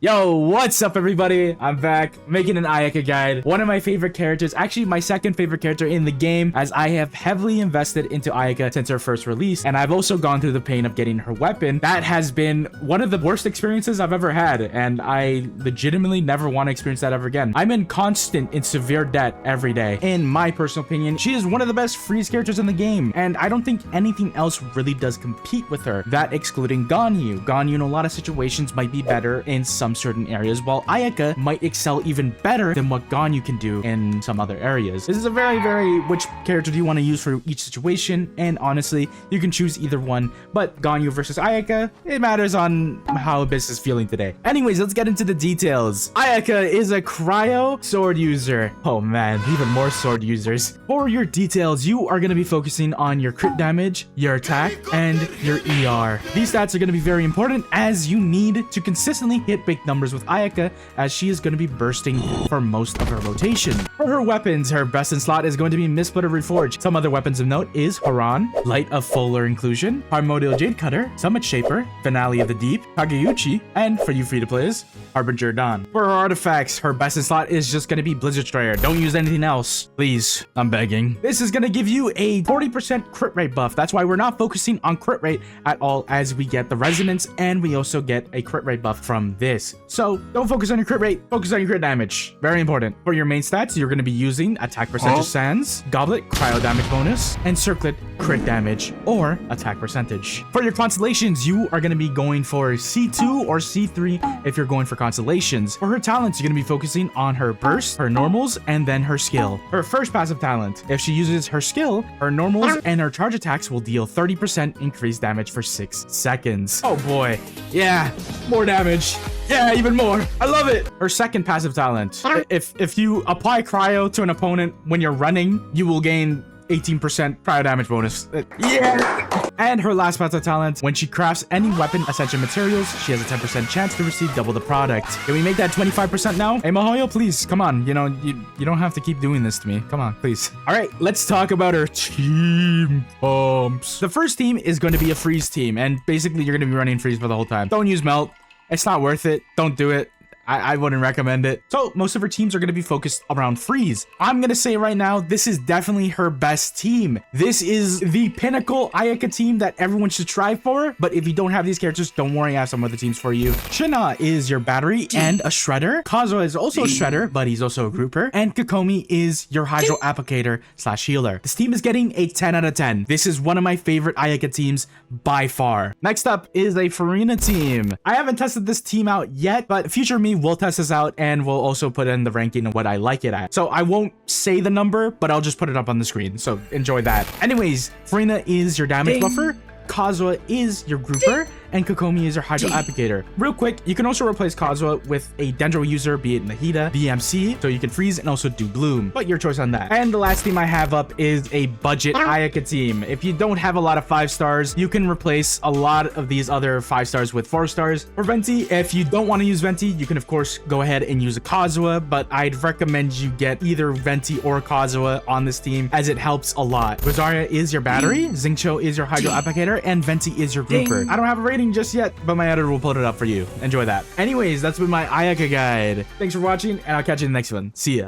Yo, what's up everybody? I'm back making an Ayaka guide. One of my favorite characters, actually my second favorite character in the game, as I have heavily invested into Ayaka since her first release, and I've also gone through the pain of getting her weapon. That has been one of the worst experiences I've ever had, and I legitimately never want to experience that ever again. I'm in constant and severe debt every day. In my personal opinion, she is one of the best freeze characters in the game, and I don't think anything else really does compete with her, that excluding Ganyu. Ganyu in a lot of situations might be better in some certain areas, while Ayaka might excel even better than what Ganyu can do in some other areas. This is a very which character do you want to use for each situation, and honestly you can choose either one, but Ganyu versus Ayaka, it matters on how Abyss is feeling today. Anyways, let's get into the details. Ayaka is a cryo sword user. Oh man, even more sword users. For your details, you are going to be focusing on your crit damage, your attack, and your ER. These stats are going to be very important as you need to consistently hit big numbers with Ayaka, as she is going to be bursting for most of her rotation. For her weapons, her best in slot is going to be Mistsplitter Reforged. Some other weapons of note is Haran, Light of Fuller Inclusion, Primordial Jade Cutter, Summit Shaper, Finale of the Deep, Kageyuchi, and for you free-to-players, Harbinger Dawn. For her artifacts, her best in slot is just going to be Blizzard Strider. Don't use anything else. Please, I'm begging. This is going to give you a 40% crit rate buff. That's why we're not focusing on crit rate at all, as we get the resonance and we also get a crit rate buff from this. So don't focus on your crit rate, focus on your crit damage. Very important. For your main stats, you're going to be using attack percentage sands, goblet cryo damage bonus, and circlet crit damage or attack percentage. For your constellations, you are going to be going for C2 or C3 if you're going for constellations. For her talents, you're going to be focusing on her burst, her normals, and then her skill. Her first passive talent, if she uses her skill, her normals and her charge attacks will deal 30% increased damage for 6 seconds. Oh boy. Yeah, more damage. Yeah, even more. I love it. Her second passive talent, if you apply cryo to an opponent when you're running, you will gain 18% cryo damage bonus. Yeah. And her last passive talent, when she crafts any weapon ascension materials, she has a 10% chance to receive double the product. Can we make that 25% now? Hey Mahoyo, please, come on. You know, you don't have to keep doing this to me. Come on, please. All right, let's talk about her team pumps. The first team is going to be a freeze team, and basically you're going to be running freeze for the whole time. Don't use melt. It's not worth it. Don't do it. I wouldn't recommend it. So most of her teams are going to be focused around freeze. I'm going to say right now, this is definitely her best team. This is the pinnacle Ayaka team that everyone should try for. But if you don't have these characters, don't worry, I have some other teams for you. Shina is your battery and a shredder. Kazuha is also a shredder, but he's also a grouper. And Kokomi is your hydro applicator / healer. This team is getting a 10 out of 10. This is one of my favorite Ayaka teams by far. Next up is a Farina team. I haven't tested this team out yet, but future me will test this out and we'll also put in the ranking of what I like it at. So I won't say the number, but I'll just put it up on the screen. So enjoy that. Anyways, Farina is your damage buffer. Kazuha is your grouper, and Kokomi is your hydro applicator. Real quick, you can also replace Kazuha with a Dendro user, be it Nahida, BMC, so you can freeze and also do bloom, but your choice on that. And the last team I have up is a budget Ayaka team. If you don't have a lot of 5 stars, you can replace a lot of these other 5 stars with 4 stars. For Venti, if you don't want to use Venti, you can of course go ahead and use a Kazuha, but I'd recommend you get either Venti or Kazuha on this team, as it helps a lot. Rosaria is your battery, Xingqiu is your hydro applicator, and Venti is your grouper. I don't have a rating just yet, but my editor will put it up for you. Enjoy that. Anyways, that's been my Ayaka guide. Thanks for watching, and I'll catch you in the next one. See ya.